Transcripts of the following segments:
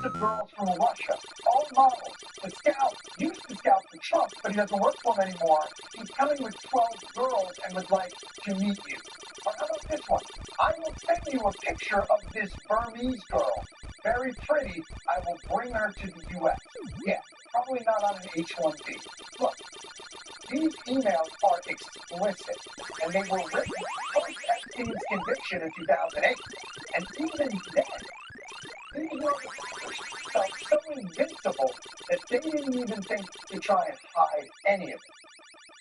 Hundreds of girls from Russia, all models. The scout used to scout for Trump, but he doesn't work for him anymore. He's coming with 12 girls and would like to meet you. Or how about this one? I will send you a picture of this Burmese girl. Very pretty. I will bring her to the U.S. Yeah, probably not on an H-1B. Look, these emails are explicit, and they were written post-Epstein's conviction in 2008. And even then, these girls felt so invincible that they didn't even think to try and hide any of it.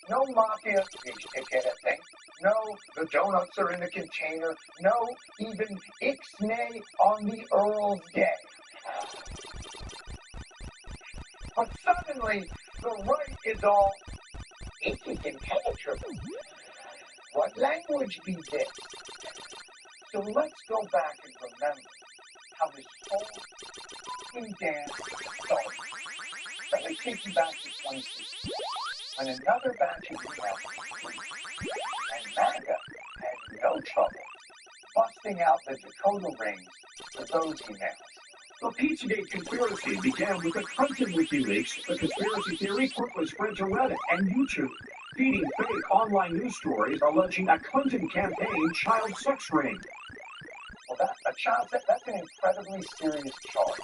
No mafia, ticket thing. No, the donuts are in the container. No, even ixnay on the Earl's Day. But suddenly, the right is all, it is impenetrable. What language be this? So let's go back and remember how this whole dance started. Let me take you back to 2016, when another batch of emails, and MAGA had no trouble busting out the Dakota rings for those emails. The Pizzagate conspiracy began with the Clinton WikiLeaks. The conspiracy theory quickly spread to Reddit and YouTube, feeding fake online news stories alleging a Clinton campaign child sex ring. Well, a child sex, that's an incredibly serious charge.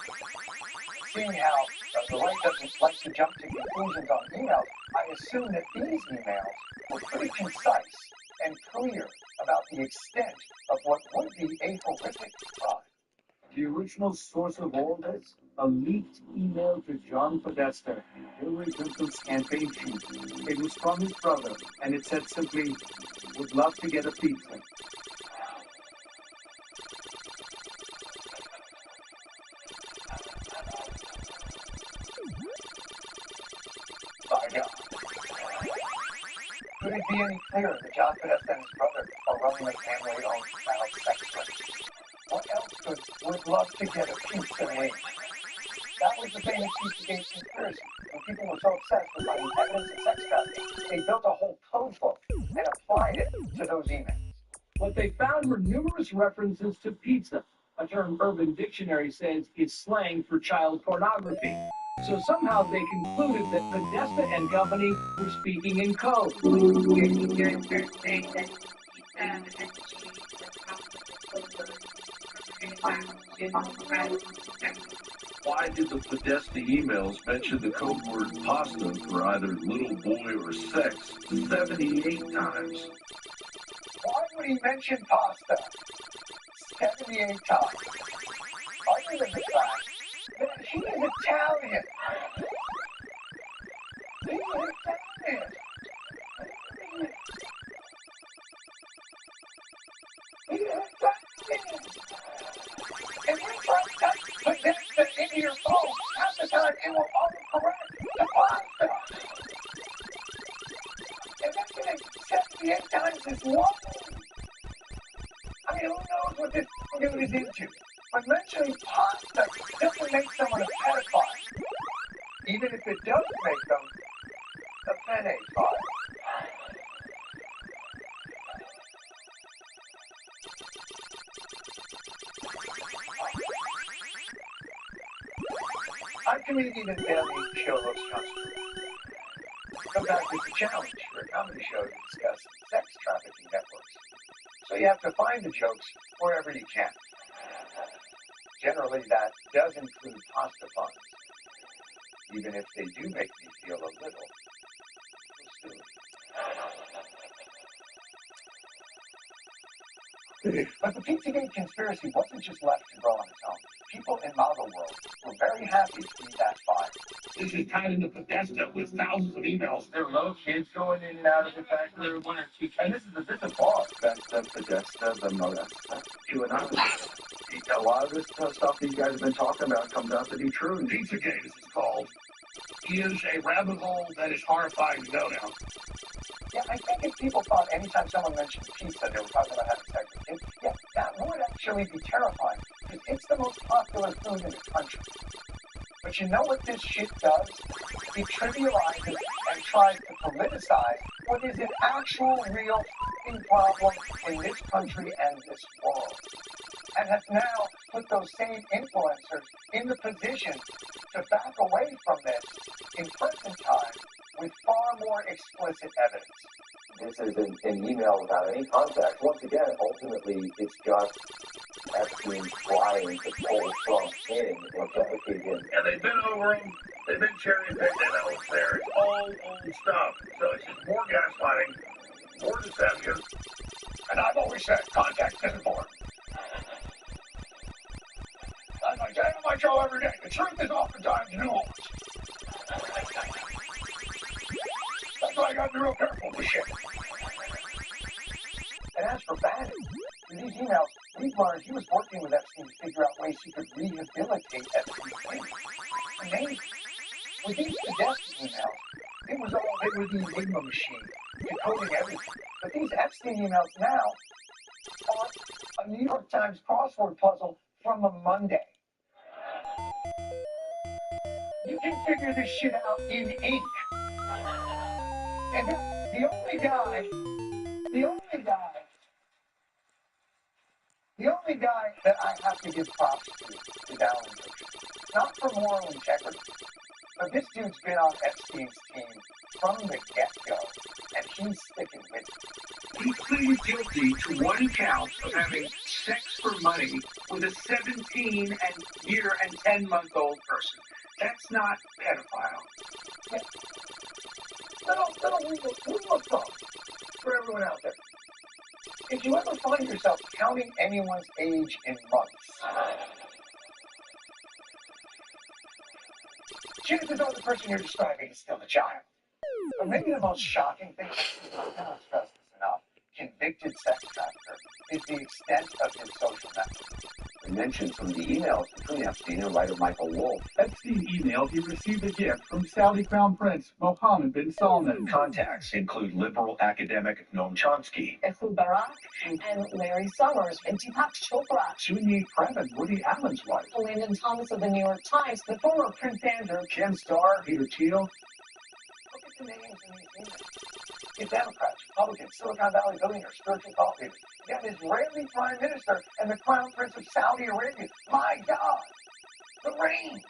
Seeing how the right doesn't like to jump to conclusions on emails, I assume that these emails were pretty concise and clear about the extent of what would be a horrific crime. The original source of all this? A leaked email to John Podesta, Hillary Clinton's campaign chief. It was from his brother, and it said simply, would love to get a pizza. By God. Could it be any clearer that John Podesta and his brother are running a family-owned child sex ring? What else would love to get a pizza ring? That was the famous Pizzagate conspiracy. When people were so obsessed with finding evidence of sex trafficking, they built a whole code book and applied it to those emails. What they found were numerous references to pizza, a term Urban Dictionary says is slang for child pornography. So somehow they concluded that Podesta and company were speaking in code. Why did the Podesta emails mention the code word pasta for either little boy or sex 78 times? Why would he mention pasta 78 times? Other than the fact that he is Italian. He is Italian. He is Italian. And we try to type Podesta into your phone, half the time it will autocorrect to pasta. And mentioning 78 times is long. I mean, who knows what this dude is into? But mentioning pasta doesn't make someone a pedophile, even if it does make them a pedophile. I'm comedian and daily show host John Stewart. Sometimes it's a challenge for a comedy show to discuss sex trafficking networks. So you have to find the jokes wherever you can. Generally, that does include pasta puns, even if they do make me feel a little silly. But the Pizzagate conspiracy wasn't just left to grow on its own. People in model world were very happy to see that fire. This is tied into Podesta with thousands of emails. There are little kids going in and out of the factory. Like 1 or 2 And this is a boss. That's the Podesta, the molester. You and I. A lot of this stuff these guys have been talking about comes out to be true. Pizzagate, as it's called, is a rabbit hole that is horrifying to go down. Yeah, I think if people thought anytime someone mentioned pizza, they were talking about having sex with kids, yeah, that would actually be terrifying, because it's the most popular food in the country. But you know what this shit does? It trivializes and tries to politicize what is an actual, real problem in this country and this world. and has now put those same influencers in the position to back away from this in present time with far more explicit evidence. This is an email without any context. Once again, ultimately, it's just Epstein trying to pull Trump in or implicate him. And they've been over them. They've been cherry-picked. They know it's there. It's all old stuff. So it's just more gaslighting, more deception. And I've always said context isn't important. As I say on my show every day, the truth is oftentimes nuanced. That's why I got to be real careful with shit. And as for Bannon, in these emails, we've learned he was working with Epstein to figure out ways he could rehabilitate Epstein's image. Amazing. With these Podesta emails, it was the Enigma machine, decoding everything. But these Epstein emails now are a New York Times crossword puzzle from a Monday. You can figure this shit out in ink. And the only guy that I have to give props to is Alan Richards. Not for moral integrity, but this dude's been on Epstein's team from the get-go, and he's sticking with it. He pleaded guilty to one count of having sex for money with a 17 year and 10-month-old person. That's not pedophile. Yeah. Little rule of thumb for everyone out there. If you ever find yourself counting anyone's age in months, chances are the person you're describing is still a child. But maybe the most shocking thing, I cannot stress this enough, convicted sex trafficker, is the extent of his social network. We mentioned some of the emails between Epstein and writer Michael Wolff. Epstein emailed he received a gift from Saudi Crown Prince Mohammed bin Salman. Contacts include liberal academic Noam Chomsky, Ehud Barak, and Larry Summers, and Deepak Chopra, Sunyi Prem, Woody Allen's wife, Landon Thomas of the New York Times, the former Prince Andrew, Ken Starr, Peter Thiel. Look at the names in these emails. It's Democrats, Republicans, Silicon Valley billionaires, spiritual thought leaders. You have an Israeli prime minister and the crown prince of Saudi Arabia. My God, the range.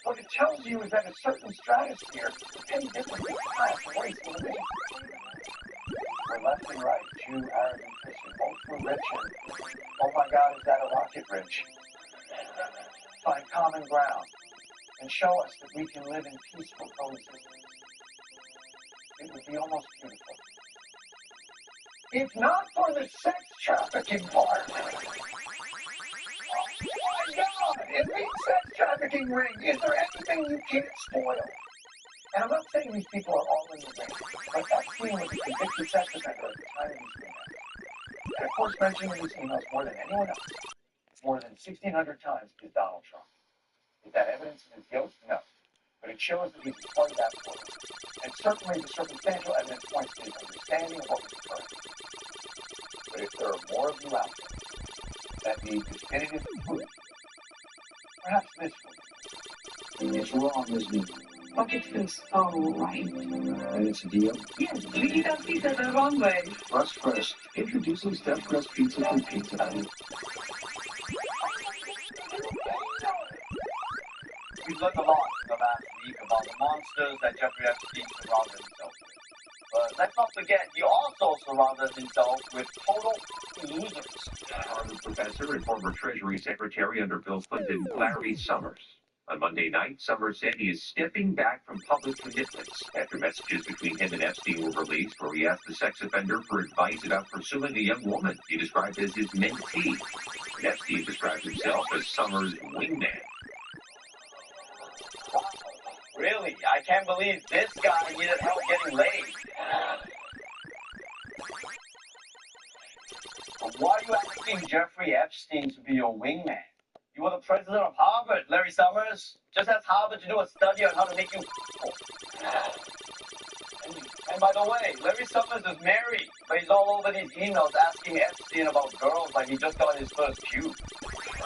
What it tells you is that a certain stratosphere, any different in class, race, and religion. We're left and right, Jew, Arab, and Christian, ultra rich, and oh my God, is that a rocket rich? Find common ground and show us that we can live in peaceful coexistence. It would be almost beautiful. If not for the sex trafficking part. Oh my God! In the sex trafficking ring, is there anything you can't spoil? And I'm not saying these people are all in the ring, but Epstein was a convicted sex offender at the time of these emails. And of course, mentioned in these emails more than anyone else, more than 1,600 times, is Donald Trump. Is that evidence of his guilt? No. But it shows that he's part of that story. And certainly the circumstantial evidence points to his understanding of what was occurring. But if there are more of you out there that need definitive proof, perhaps this will. It's wrong, isn't it? but it feels so right. And it's a deal? Yes, we eat our pizza the wrong way. Crust first. Introducing stuffed crust pizza from Pizza Hut. We've learned a lot in the last week about the monsters that Jeffrey Epstein surrounded himself with. But let's not forget, he also surrounded himself with total losers. Harvard professor and former Treasury Secretary under Bill Clinton, Larry Summers. On Monday night, Summers said he is stepping back from public commitments after messages between him and Epstein were released where he asked the sex offender for advice about pursuing a young woman he described as his mentee. And Epstein described himself as Summers' wingman. Really, I can't believe this guy needed help getting laid. But why are you asking Jeffrey Epstein to be your wingman? You were the president of Harvard, Larry Summers. Just ask Harvard to do a study on how to make you cool. And by the way, Larry Summers is married, but he's all over these emails asking Epstein about girls like he just got his first cue.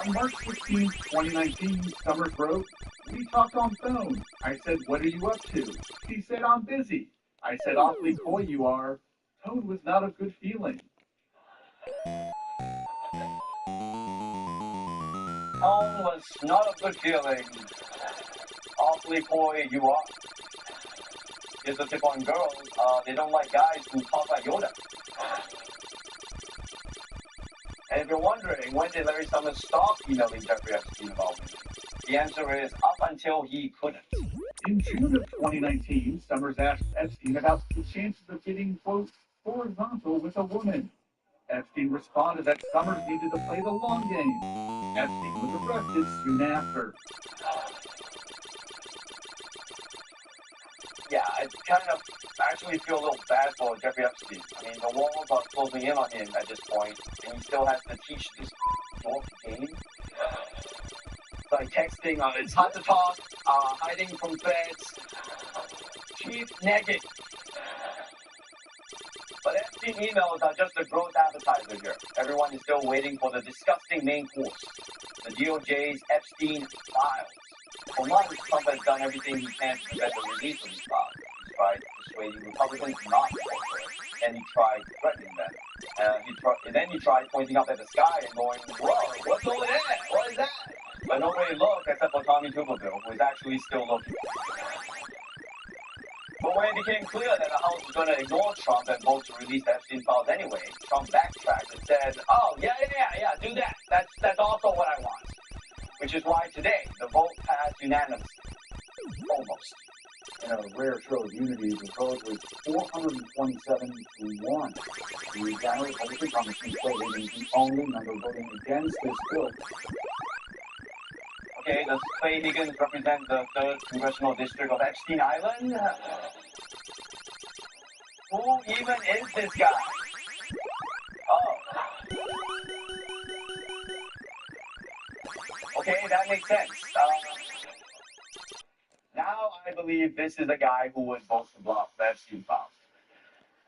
On March 16, 2019, Summers wrote, "We talked on phone. I said, 'What are you up to?' He said, 'I'm busy.' I said, 'Awfully coy you are.' Tone was not a good feeling." Home was not a good feeling. Awfully coy you are. Here's the tip on girls. They don't like guys who talk like Yoda. And if you're wondering, when did Larry Summers stop emailing Jeffrey Epstein about women? The answer is up until he couldn't. In June of 2019, Summers asked Epstein about the chances of getting, quote, horizontal with a woman. Epstein responded that Summers needed to play the long game. Epstein was arrested soon after. Yeah, I kind of actually feel a little bad for Jeffrey Epstein. I mean, the walls are closing in on him at this point, and he still has to teach this dork game. Like texting, it's hard to talk, hiding from feds, cheap nagging. But Epstein emails are just a gross appetizer here. Everyone is still waiting for the disgusting main course, the DOJ's Epstein files. For months, Trump has done everything he can to prevent the release of these files. He's tried persuading Republicans not to vote for it, and he tried threatening them. And then he tried pointing up at the sky and going, "Whoa, what's over there? What is that?" But nobody looked except for Tommy Tuberville, who is actually still looking. But when it became clear that the House was going to ignore Trump and vote to release the Epstein files anyway, Trump backtracked and said, "Oh, yeah, do that. That's also what I want." Which is why today the vote passed unanimously. Almost. In a rare show of unity, the vote was 427 to 1. The Ghana Republican Congressman voted the only member voting against this bill. Okay, does Clay Higgins represent the 3rd Congressional District of Epstein Island? Who even is this guy? Oh. Okay, that makes sense. Now I believe this is a guy who would vote to block the Epstein files.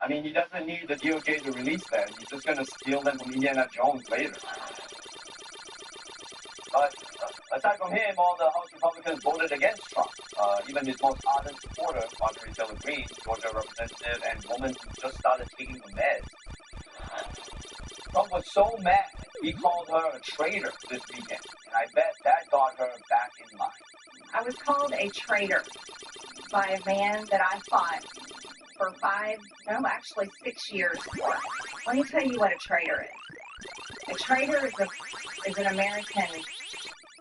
I mean, he doesn't need the DOJ to release them. He's just going to steal them from Indiana Jones later. But aside from him, all the House Republicans voted against Trump. Even his most ardent supporter, Marjorie Taylor Greene, Georgia representative and woman who just started taking the meds. Trump was so mad, he called her a traitor this weekend. And I bet that got her back in line. I was called a traitor by a man that I fought for 6 years for. Let me tell you what a traitor is. A traitor is an American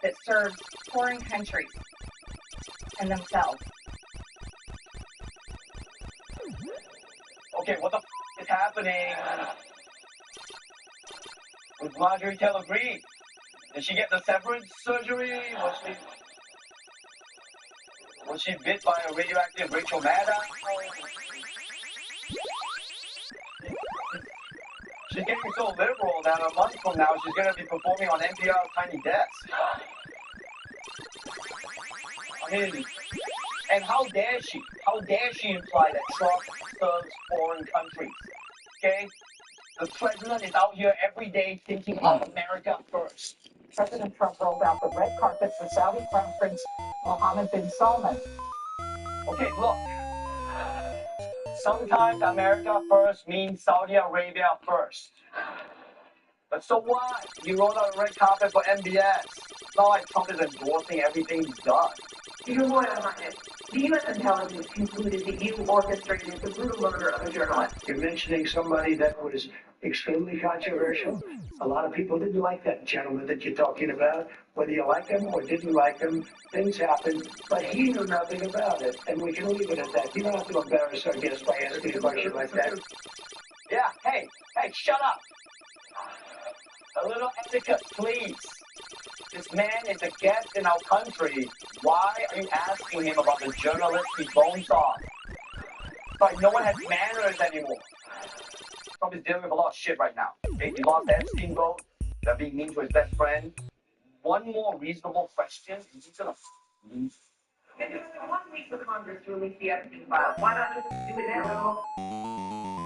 that serves foreign countries and themselves. Okay, what the is happening with Marjorie Taylor Greene? Did she get the severance surgery? Was she bit by a radioactive Rachel Maddow? She's getting so liberal that a month from now she's going to be performing on NPR's Tiny Desk. I mean, and how dare she? How dare she imply that Trump serves foreign countries? Okay? The president is out here every day thinking of America first. President Trump rolled out the red carpet for Saudi Crown Prince Mohammed bin Salman. Okay, look. Sometimes America first means Saudi Arabia first. But so what? You rolled out a red carpet for MBS. It's not like Trump is endorsing everything he's done. Your Royal Highness, the U.S. intelligence concluded that you orchestrated the brutal murder of a journalist. You're mentioning somebody that was extremely controversial. A lot of people didn't like that gentleman that you're talking about. Whether you like him or didn't like him, things happened, but he knew nothing about it, and we can leave it at that. You don't have to embarrass our guest by asking a question like that. Yeah, hey, shut up. A little etiquette, please. This man is a guest in our country. Why are you asking him about the journalist he bones off? It's like no one has manners anymore. Trump is dealing with a lot of shit right now. Okay, he lost the Epstein vote. They're being mean to his best friend. One more reasonable question, and he's gonna lose. There's 1 week for Congress to release the Epstein files. Why not just do it now?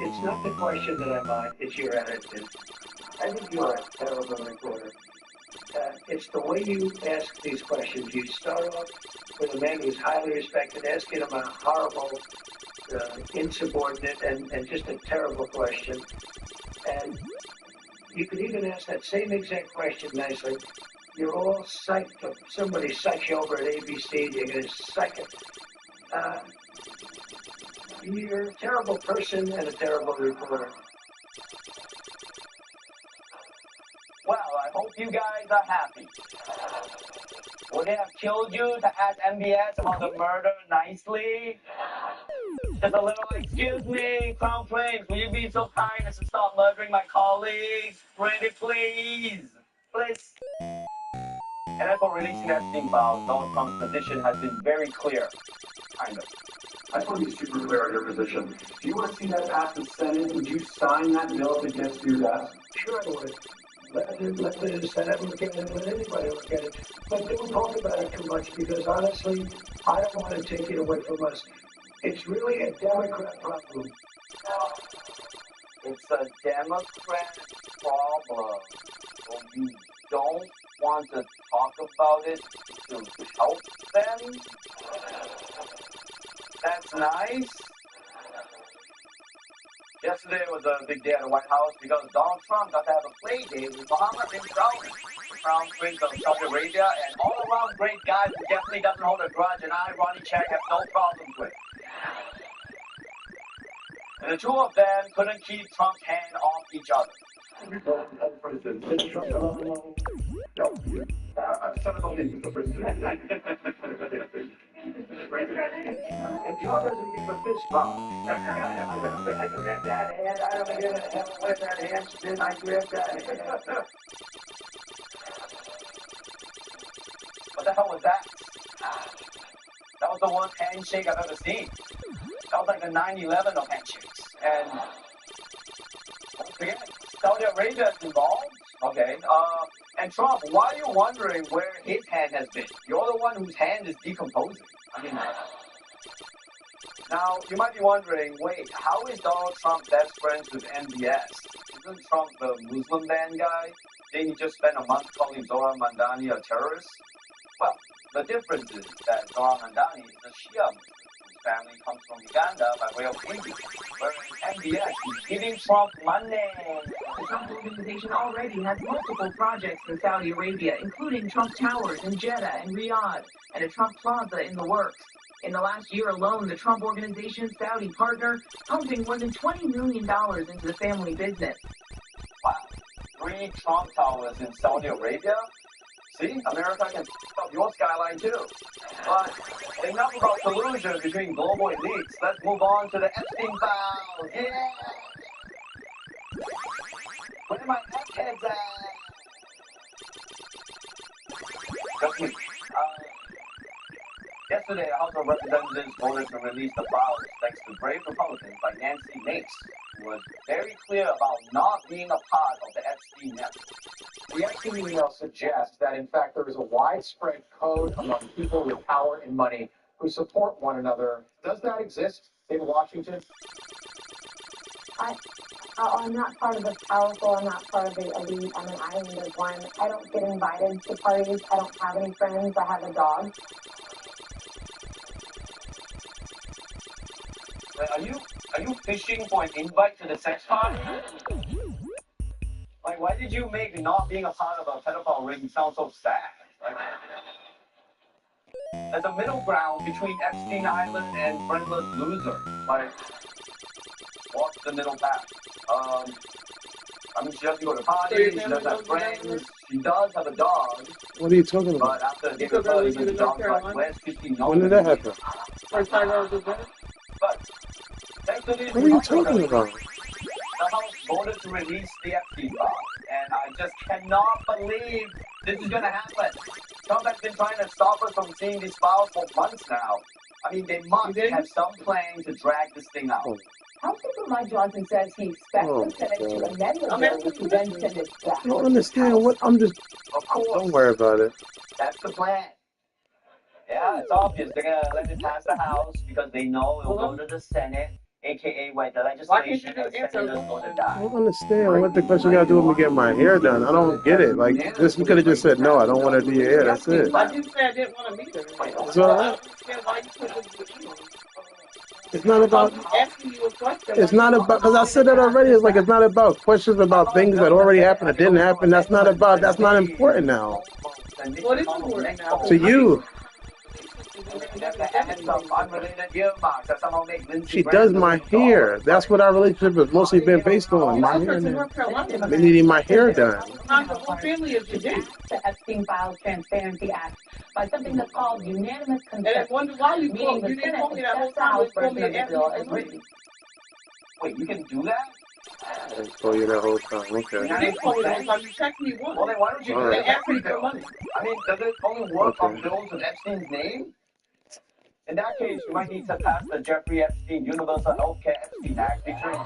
It's not the question that I mind, it's your attitude. I think you're a terrible reporter. It's the way you ask these questions. You start off with a man who's highly respected, asking him a horrible, insubordinate, and just a terrible question. And you could even ask that same exact question nicely. You're all psyched up. Somebody psyched you over at ABC, you're going to psych it. You're a terrible person and a terrible reporter. Well, I hope you guys are happy. Would they have killed you to ask MBS about the murder nicely? Just a little, excuse me, Crown Prince, will you be so kind as to stop murdering my colleagues? Pretty please. Please. And as for releasing Epstein files, Donald Trump's position has been very clear. Kind of. I just want to be super clear on your position. Do you want to see that pass the Senate? Would you sign that bill if it gets to your desk? Sure I would. Let the Senate look at it, let anybody look at it. But don't talk about it too much because honestly, I don't want to take it away from us. It's really a Democrat problem. It's a Democrat problem. So you don't want to talk about it to help them? That's nice. Yesterday was a big day at the White House because Donald Trump got to have a play date with Mohammed bin Salman, the Crown Prince of Saudi Arabia, and all-around great guy who definitely doesn't hold a grudge, and I, Ronnie Chang, have no problems with. And the two of them couldn't keep Trump's hand off each other. If Joe doesn't give a fist bump, I grab that hand. I don't give a hell where that hand's been. I grab that hand. What the hell was that? That was the worst handshake I've ever seen. That was like the 9/11 of handshakes. And don't forget, Saudi Arabia is involved. Okay. And Trump, why are you wondering where his hand has been? You're the one whose hand is decomposing. I mean, now you might be wondering, wait, how is Donald Trump best friends with MBS? Isn't Trump the Muslim ban guy? Didn't he just spend a month calling Zora Mandani a terrorist? Well, the difference is that Zora Mandani is a Shia Muslim whose family comes from Uganda by way of India, whereas MBS is giving Trump money. The Trump Organization already has multiple projects in Saudi Arabia, including Trump Towers in Jeddah and Riyadh, and a Trump Plaza in the works. In the last year alone, the Trump Organization's Saudi partner pumping more than $20 million into the family business. Wow, 3 Trump Towers in Saudi Arabia? See, America can f*** up your skyline too. But enough about collusion between global elites. Let's move on to the Epstein files. Yeah! Where are my eggheads at? Just me. Yesterday, the House of Representatives voted to release the files thanks to brave Republicans like Nancy Mace, who was very clear about not being a part of the Epstein network. The Epstein email suggests that, in fact, there is a widespread code among people with power and money who support one another. Does that exist in Washington? I'm not part of the powerful. I'm not part of the elite. I'm an island of one. I don't get invited to parties. I don't have any friends. I have a dog. Are you fishing for an invite to the sex party? Like, why did you make not being a part of a pedophile ring sound so sad? Like, there's a middle ground between Epstein Island and friendless loser. Like, what's the middle path? I mean, she doesn't go to parties, she doesn't have friends, she does have a dog. What are you talking about? But after giving birth to the dog, like, where's 50 When did that happen? First time I was there. But thanks to these What are you talking about? the House voted to release the Epstein files, and I just cannot believe this is going to happen. Trump has been trying to stop us from seeing these files for months now. I mean, they must have some plan to drag this thing out. Councilman Mike Johnson says he expects the Senate to amend the bill, which will then send it back. I don't understand what I'm just. Of course. Don't worry about it. That's the plan. Yeah, it's obvious. They're going to let it pass the House because they know it will go to the Senate, a.k.a. where the legislation the senators going to die. I don't understand what the question got to do with me getting my hair done. I don't get it. Like, just you could have just said, no, I don't want to do your hair. That's it. I just said I didn't want to meet her. It's all right. It's not about. It's not about, because I said that already. It's like it's not about questions about things that already happened or didn't happen. That's not about. That's not important now. and What is important now? To you. She does my hair. That's what our relationship has mostly been based on. My hair. Me needing my hair done. What family is you do? The Epstein Files Transparency Act by something that's called unanimous consent. And I wonder why you meaning the didn't Senate call me that whole accepts the time. House You told me version of the bill as written. Wait, you can do that? I didn't call you that whole time. Okay. You didn't call me that whole time. You text me once. Well, then why don't you do All right. that every bill? I mean, does it only work on bills with Epstein's name? In that case, you might need to pass the Jeffrey Epstein Universal Healthcare Epstein Act featuring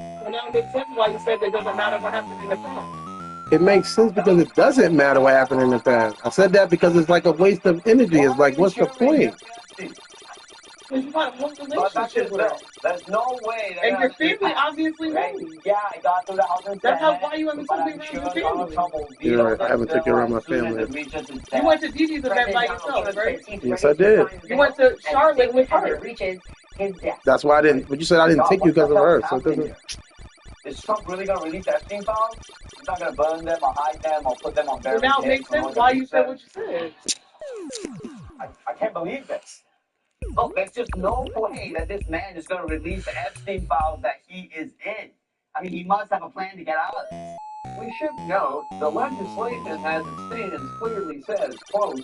Well, now it makes sense why you said that it doesn't matter what happened in the past. It makes sense because it doesn't matter what happened in the past. I said that because it's like a waste of energy. It's like, what's the point? Because you got a whole relationship with her. There's no way. And your family obviously knows. Yeah, I got through the house and that's how why you haven't told me around your family. You're right. I haven't taken you around my family. You went to Didi's event by yourself, right? Yes, I did. You went to Charlotte with her. That's why I didn't. But you said I didn't take you because of her. So it doesn't. Is Trump really going to release the Epstein files? He's not going to burn them or hide them or put them on So barricades. now it makes sense why you said what you said. I can't believe this. Look, there's just no way that this man is going to release the Epstein files that he is in. I mean, he must have a plan to get out of this. We should note the legislation as it stands clearly says, quote,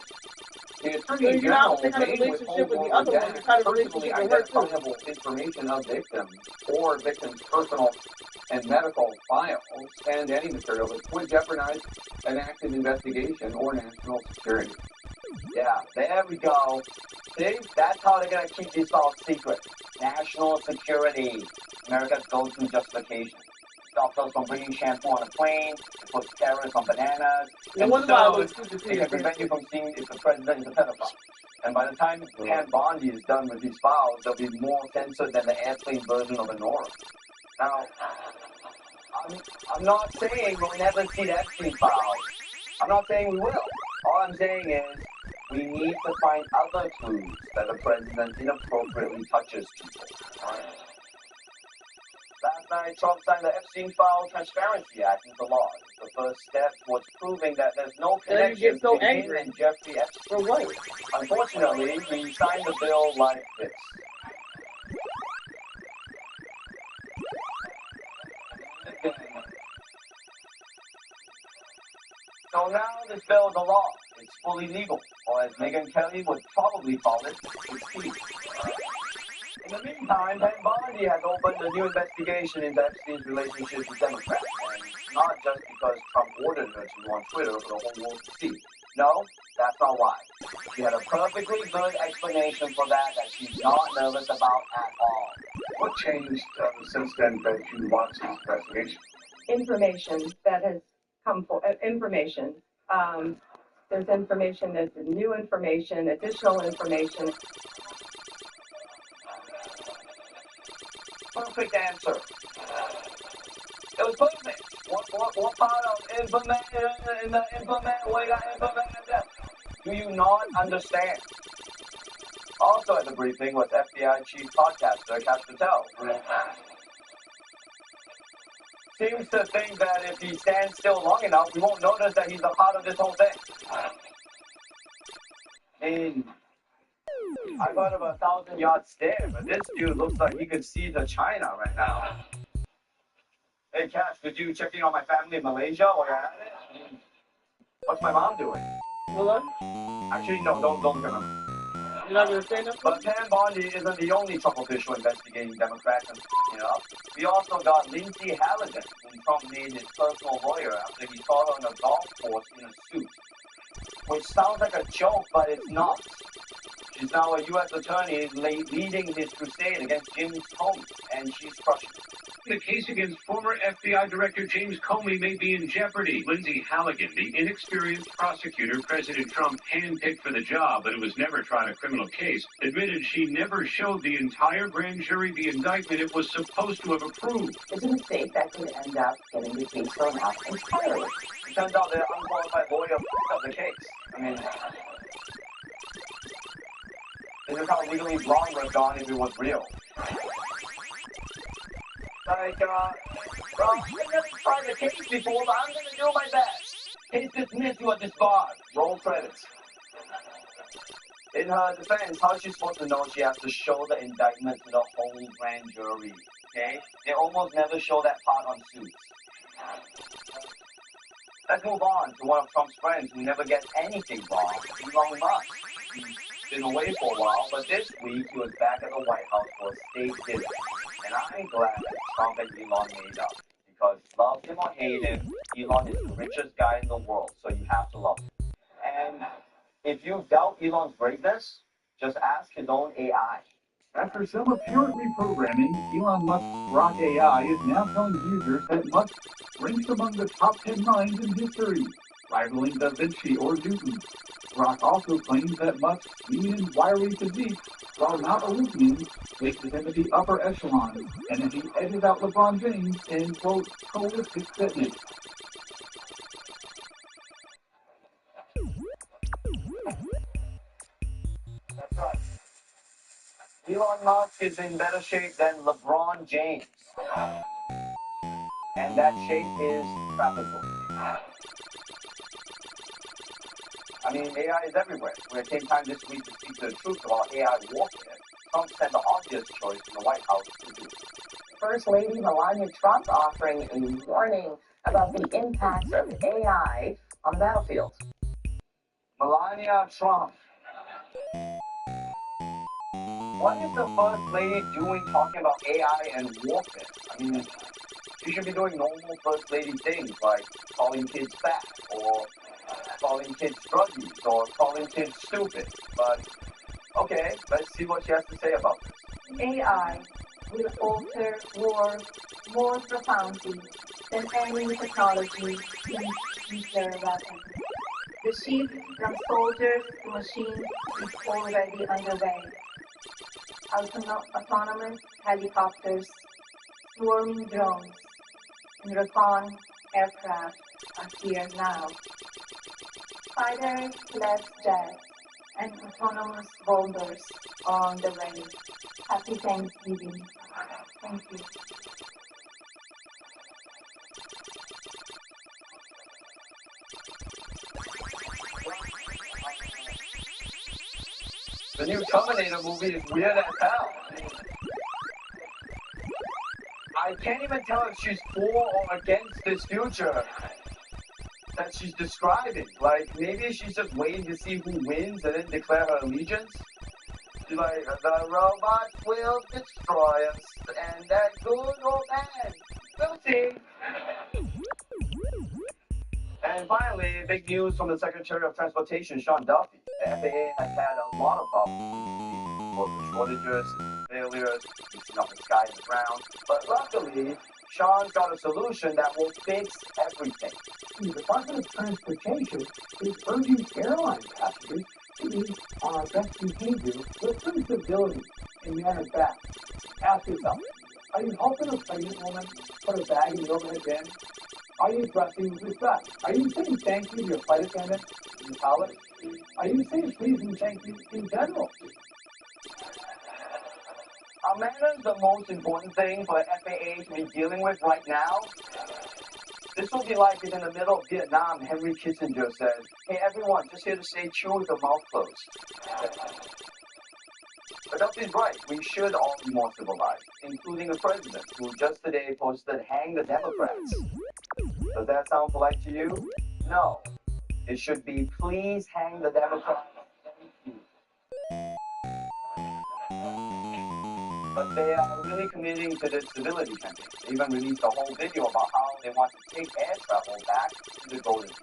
the Attorney General may withhold or redact personally identifiable information of victims or victims' personal and medical files and any material that would jeopardize an active investigation or national security. Yeah, there we go. See, that's how they're going to keep these files secret. National security. America's go-to justification. Stops us from bringing shampoo on a plane. It puts terrorists on bananas. And so they can prevent you from seeing if the president is a pedophile. And by the time Pam Bondi is done with these files, they'll be more censored than the airplane version of Anora. Now, I'm not saying we'll never see the Epstein files. I'm not saying we will. All I'm saying is we need to find other clues that the president inappropriately touches people. Last night, Trump signed the Epstein File Transparency Act into law. It's the first step towards proving that there's no connection between him and Jeffrey Epstein. Unfortunately, he signed the bill like this. So now this bill is a law. It's fully legal, or as Megyn Kelly would probably call it, it's peace. In the meantime, Pam Bondi has opened a new investigation into Epstein's relationship with Democrats, and not just because Trump ordered her to go on Twitter for the whole world to see. No, that's not why. She had a perfectly good explanation for that she's not nervous about at all. What changed since then that you launched this investigation? Information that has come for information. There's information, there's new information, additional information. Perfect answer. It was perfect. What part of information in the implement way I implemented that? Do you not understand? Also at the briefing was FBI chief podcaster Kash Patel. Seems to think that if he stands still long enough, we won't notice that he's a part of this whole thing. I mean, I've heard of a 1,000-yard stare, but this dude looks like he could see to China right now. Hey, Cash, could you check in on my family in Malaysia while you're at it? What's my mom doing? Hello? Actually, no, don't come on. You're not going to say nothing? But Pam Bondi isn't the only Trump official investigating Democrats and up. We also got Lindsay Halligan, whom Trump made his personal lawyer after he saw her on a golf course in a suit. Which sounds like a joke, but it's not. She's now a U.S. attorney leading his crusade against James Comey, and she's crushing it. The case against former FBI Director James Comey may be in jeopardy. Lindsay Halligan, the inexperienced prosecutor President Trump handpicked for the job, but who was never tried a criminal case, admitted she never showed the entire grand jury the indictment it was supposed to have approved. It's a mistake that could end up getting the case thrown out entirely. It turns out the unqualified lawyer of the case. I mean, this is how legally wrong would have gone if it was real. Like, Well, I've never tried the case before, but I'm going to do my best. Case dismissed, you are disbarred. Roll credits. In her defense, how is she supposed to know she has to show the indictment to the whole grand jury? Okay? They almost never show that part on Suits. Let's move on to one of Trump's friends who never gets anything wrong, Elon Musk. He's been away for a while, but this week he was back at the White House for a state visit. And I'm glad that Trump and Elon made up. Because love him or hate him, Elon is the richest guy in the world, so you have to love him. And if you doubt Elon's greatness, just ask his own AI. After some apparent reprogramming, Elon Musk's Grok AI is now telling users that Musk ranks among the top 10 minds in history, rivaling Da Vinci or Newton. Grok also claims that Musk's lean and wiry physique, while not Olympian, places him at the upper echelon, and that he edges out LeBron James in, quote, holistic fitness. That's right. Elon Musk is in better shape than LeBron James. And that shape is tropical. I mean, AI is everywhere. When it came time this week to speak the truth about AI warfare, Trump said the obvious choice in the White House to do. First Lady Melania Trump offering a warning about the impacts of AI on the battlefield. Melania Trump. What is the First Lady doing talking about AI and warfare? I mean, she should be doing normal First Lady things like calling kids fat or calling kids drug use or calling kids stupid. But, okay, let's see what she has to say about this. AI will alter war more profoundly than any technology in nuclear weapons. The shift from soldiers to machines is already underway. Autonomous helicopters, swarming drones, and recon aircraft are here now. Fighters, less jets, and autonomous bombers are on the way. Happy Thanksgiving. Thank you. The new Terminator movie is weird as hell. I can't even tell if she's for or against this future that she's describing. Like, maybe she's just waiting to see who wins and then declare her allegiance. She's like, the robots will destroy us, and that good old man will see. And finally, big news from the Secretary of Transportation, Sean Duffy. The FAA has had a lot of problems with shortages, failures, mixing up the sky and the ground. But luckily, Sean's got a solution that will fix everything. The Department of Transportation is urging airline passengers to be on our best behavior with some civility and manner back. Ask yourself, are you helping a pregnant woman put a bag in the overhead bin? Are you dressing with respect? Are you saying thank you to your flight attendant and the pilot? Are you saying please and thank you in general? Are manners the most important thing for the FAA to be dealing with right now? This will be like if in the middle of Vietnam, Henry Kissinger said, hey everyone, just here to say chew with your mouth closed. But Duffy's right, we should all be more civilized, including the president, who just today posted, hang the Democrats. Does that sound polite to you? No. It should be, please hang the Democrats. But they are really committing to this civility campaign. They even released a whole video about how they want to take air travel back to the golden age.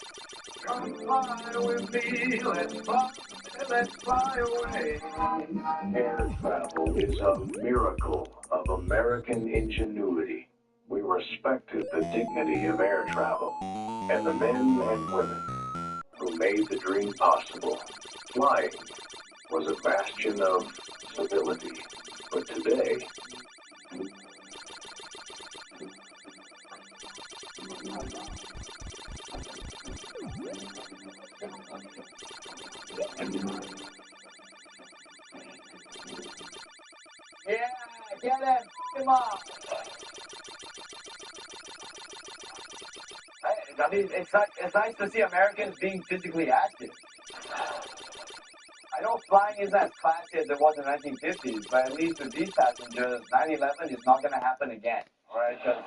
Come fly with me, let's fly away. Air travel is a miracle of American ingenuity. We respected the dignity of air travel and the men and women who made the dream possible. Flying was a bastion of civility. But today, yeah, get him! Come on! mean, it's nice to see Americans being physically active. I know flying isn't as classy as it was in the 1950s, but at least with these passengers, 9/11 is not going to happen again. All right? Because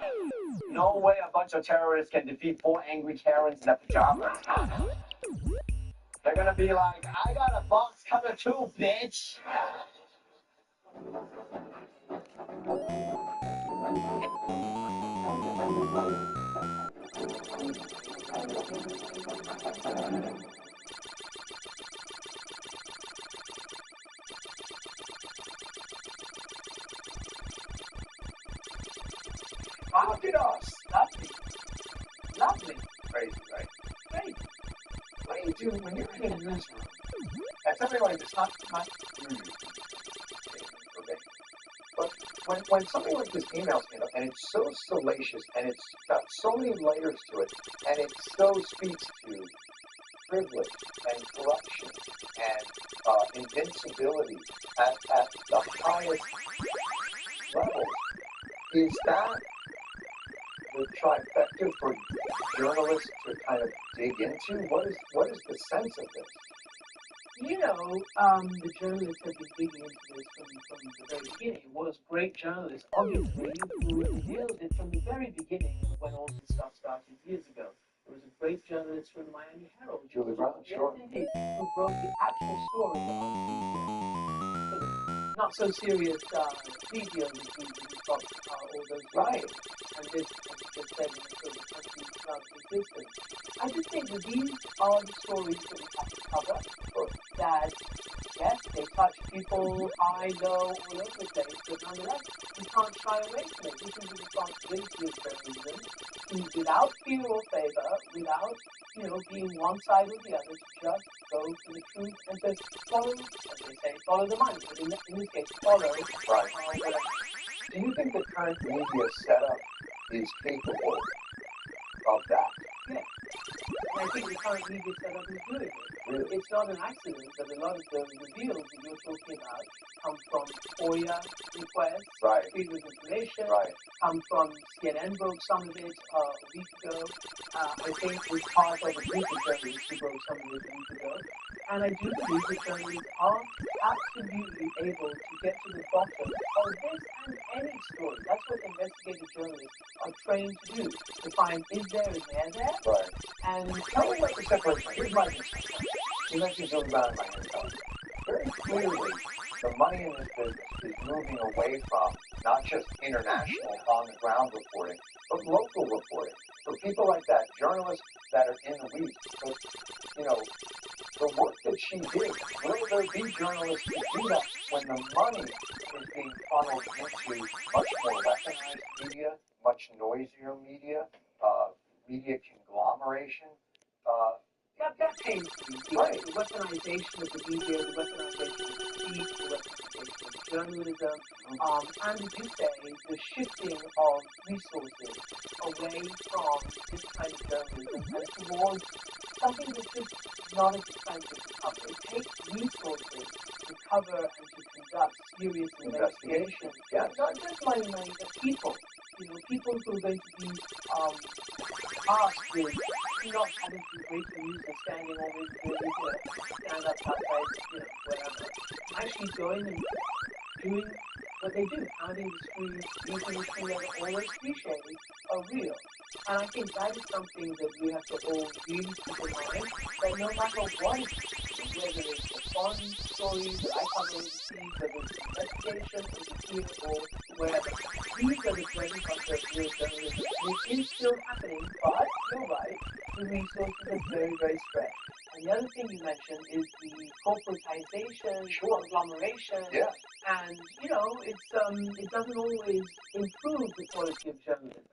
no way a bunch of terrorists can defeat 4 angry Karens in their pajamas. They're going to be like, I got a box cutter too, bitch. Fabulous. Lovely. Lovely. Crazy, right? Great. What do you do when you're in a newsroom? And something like this, not your newsroom. Okay. But when something like this emails me, and it's so salacious, and it's got so many layers to it, and it so speaks to privilege and corruption and invincibility at the highest levels, is that the trifecta for journalists to kind of dig into? What is the sense of this? You know, the journalists have been digging into this from the very beginning. It was great journalists, obviously, who revealed it from the very beginning when all this stuff started years ago. There was a great journalist from the Miami Herald, Julie Brown, sure. yes, indeed, who broke the actual story of the not so serious plea deal that we got all those riots. And this, as you just said, in the country existence. I just think that these are the stories that we have to cover. That, yes, they touch people high, low, all over the place, but nonetheless, we can't shy away from it. This is the responsibility of journalism to, without fear or favor, without, being one side or the other, to just go for the truth and to follow, as they say, follow the money. But in this case, follow. Right. Do you think the current media setup is capable of that? Yes. And I think the current media setup is doing it. Really? It's not an accident that a lot of the reveals that you're talking about come from FOIA requests, freedom of information, come from CNN broke some of it a week ago. I think it was part of a group of journalists who broke some of it a week ago. And I do believe that journalists are absolutely able to get to the bottom of this and any story. That's what investigative journalists are trained to do, to find is there there? Right. And tell me about the separation. Here's my concern. You mentioned Julie Brown in my hand. Very clearly, the money in this business is moving away from not just international on-the-ground reporting, but local reporting. For people like that, journalists that are in the weeds, but, the work that she did, will there be journalists to do that when the money is being funneled into much more weaponized media, much noisier media, media conglomeration? That pains me. Right. The weaponization of the media, the weaponization of speech, the weaponization of journalism, and as you say, the shifting of resources away from this kind of journalism and towards something that's just not as expensive to cover. It takes resources to cover and to conduct serious investigation. Yeah. Not just money, but people. People who are going to be asked with not having to wait for news or standing always stand up outside, wherever. Actually going and doing what they do, pounding the streets, using the street level, all those cliches are real. And I think that is something that we have to all really keep in mind, that no matter what it is, whether it's the foreign stories that I cover overseas, whether it's investigation or here or wherever, these are the bread and butter of real journalism. It is still happening, but you're right, the resources are very, very stretched. And the other thing you mentioned is the corporatization, conglomeration, and it doesn't always improve the quality of journalism.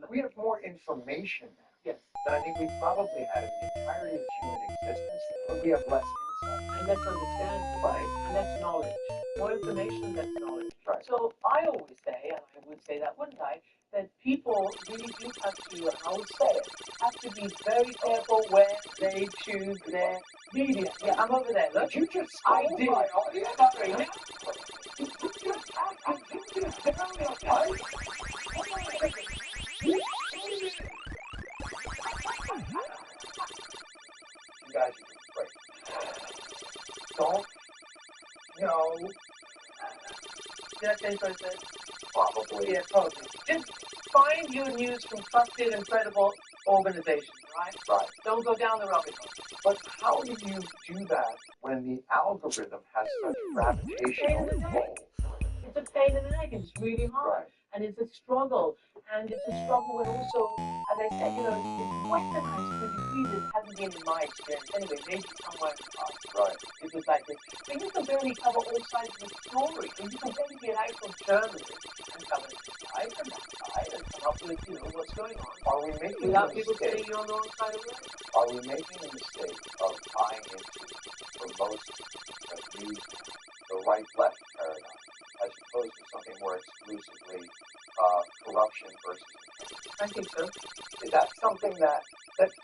We have more information now. Yes. Than I think we probably had in the entirety of human existence, but we have less insight. And that's understanding. Right. And that's knowledge. More information, that's knowledge. Right. So I always say, and I would say that, wouldn't I, that people really do have to, and I would say it, have to be very careful where they choose their media. Yeah, I'm over there. Look, you just I did. my audience. Sorry. Did you just tell me a pipe? guys are doing great. Don't. No. Did I say what I said? Probably. Yeah, probably. Just find your news from trusted and credible organizations, right? Right. Don't go down the rabbit hole. But how do you do that when the algorithm has such gravitational pull? It's a pain in the neck. It's really hard. Right. And it's a struggle. And it's a struggle with also, as I said, you know, it's weaponized pretty easy. It hasn't been in my experience. Anyway, maybe somewhere in the past. Right. It was like this. But you can barely cover all sides of the story. And you can barely be an actual journalist and cover this side and that side and come up with, you know, what's going on. Are we making without a people mistake? saying you're on the wrong side of the road? Are we making a mistake of buying into, for most of news, the right-left paradigm, as opposed to something more exclusively corruption versus? I think so. Is that something that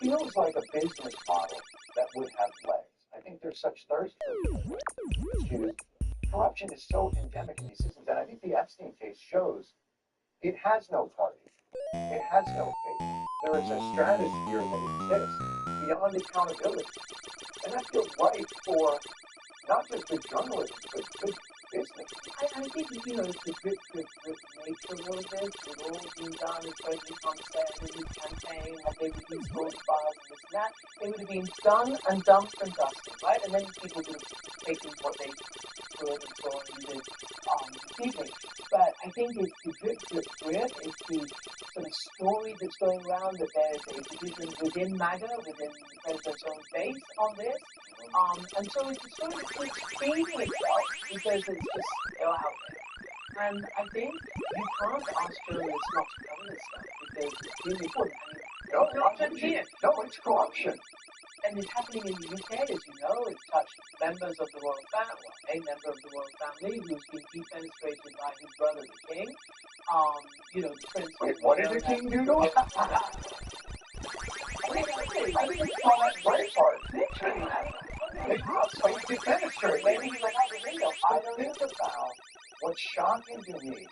feels like a business model that would have legs? I think there's such thirst for corruption is so endemic in these systems, and I think the Epstein case shows it has no party. It has no faith. There is a stratosphere that exists beyond accountability. And that feels right for not just good journalism, but good business. I think, you know, it's the good nature of all of this, with all being done, as President Trump said in his campaign, had they released all the files and this and that, they would have been done and dumped and dusted, right? And then people would have taken what they could and so on and did this evening. But I think it's the drip, it's the sort of story that's going around that there's a division within MAGA, within the president's own base on this. And so it's a story that keeps feeding itself because it's just still out there. And I think you can't ask journalists not to cover this stuff because it's really important. I mean, not just here. No, it's corruption. And it's happening in the UK, as you know. It's touched members of the royal family, a member of the royal family who's been defenestrated by his brother, the king. You know, the prince. Wait, what did the king do to him? I think it's called that Braveheart. Literally. It's defenestrated. Maybe he's like, I don't think about what's shocking to me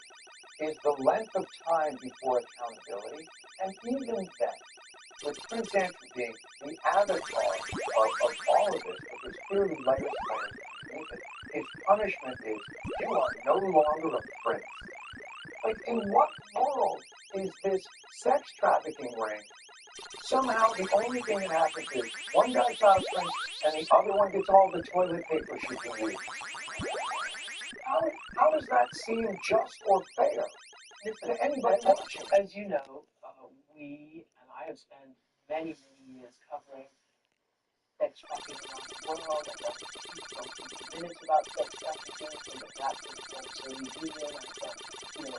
is the length of time before accountability, and even then, with Prince Andrew being the avatar of all of this, but there's clearly layers beneath it, his punishment is you are no longer a prince. Like, in what world is this sex trafficking ring? Somehow the only thing that happens is one guy's out prince and the other one gets all the toilet paper she can use. How does that seem just or fair to anybody watching? As you know, we and I have spent many years covering sex trafficking around the world. I've done 50 minutes about sex trafficking from the platform of the Soviet Union. I've done, you know,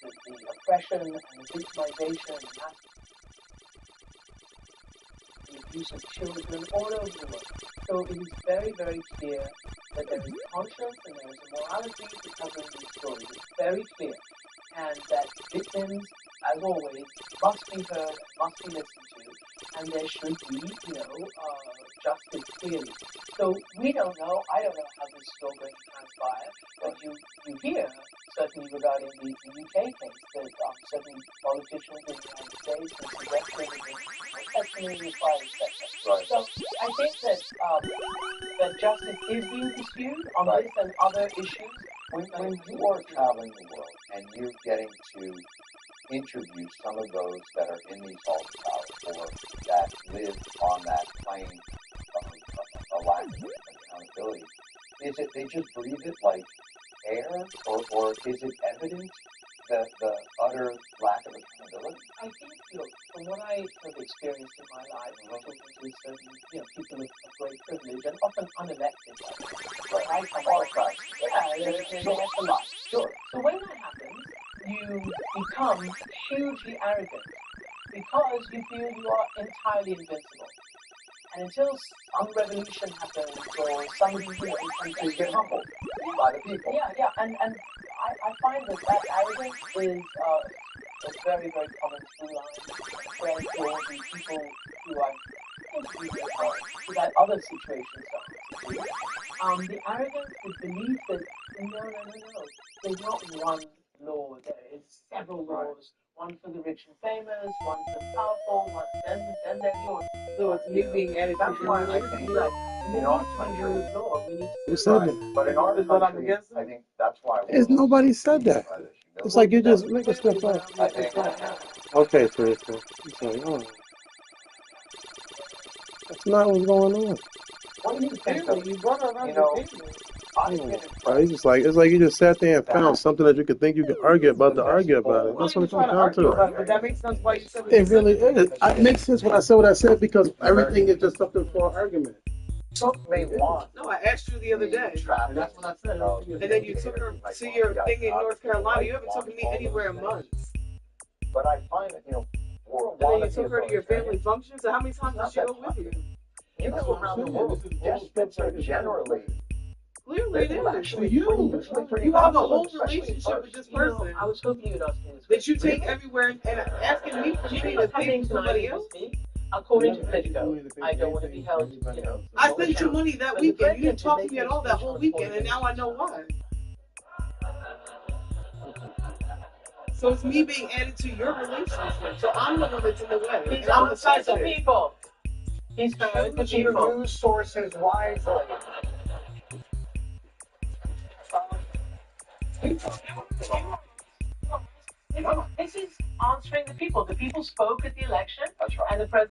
the oppression and the victimization and the abuse of children all over the world. So it is very, very clear that there is conscience and there is a morality to covering these stories. It's very clear. And that victims, as always, must be heard, must be listened to, and there should be, you know, justice clearly. So we don't know, I don't know how this is all going to transpire, but you hear, certainly regarding the UK case, that certain politicians in the United States have suggested that testimony requires etc. So I think that justice is being pursued on this and other issues. When you are traveling the world and you're getting to interview some of those that are in these halls of power or that live on that plane of a lack of accountability, is it they just breathe it like air, or is it evident the utter lack of accountability? I think, you know, from what I have experienced in my life, talking to certain, you know, people of great privilege and often unelected, right? I come across, there's a lot. Sure. So when that happens, you become hugely arrogant because you feel you are entirely invincible. And until some revolution happens or somebody, you know, so you get humbled by the people. Yeah, and I find that arrogance is a very, very common through line for all the people who I've interviewed who had other situations. The arrogance, the belief that no, there's not one law, there is several laws. One for the rich and famous, one for the powerful, one then they're yours. So it's me being added That's to why your I list. think Be like, in our country, Who said that? but in our Is what I'm country, against? I think that's why It's nobody said that. It's like you're just making stuff up. I think Okay, Teresa. I'm sorry. Oh. That's not what's going on. what do you think of, You brought her around you your know, family. I've been It's just like you just sat there and found something that you could think you could argue about to argue about it. That's what it comes down to. But that makes sense why you said what It you said. really is. It makes sense when I said what I said because everything is just something for argument. some may want. No, I asked you the other day. And that's what I said. And then you took her to your thing in North Carolina. You haven't taken me anywhere in months. But I find that, for a And lot then of you took her to your family function. So how many times did she go with you? you go around the world, despots are generally Clearly it is. actually You pretty have a popular, whole especially relationship with this You know, person I was hoping you'd ask me this that you take everywhere and asking me for money to pay for somebody else. According to Politico, I don't want to be held, I sent you money that weekend. You didn't talk to me at all that whole weekend, and now I know why. So it's me being added to your relationship. So I'm the one that's in the way. He's And I'm on the the side side of people. He's found the choose your people. news sources wisely. This is answering the people. The people spoke at the election, That's right. and the president.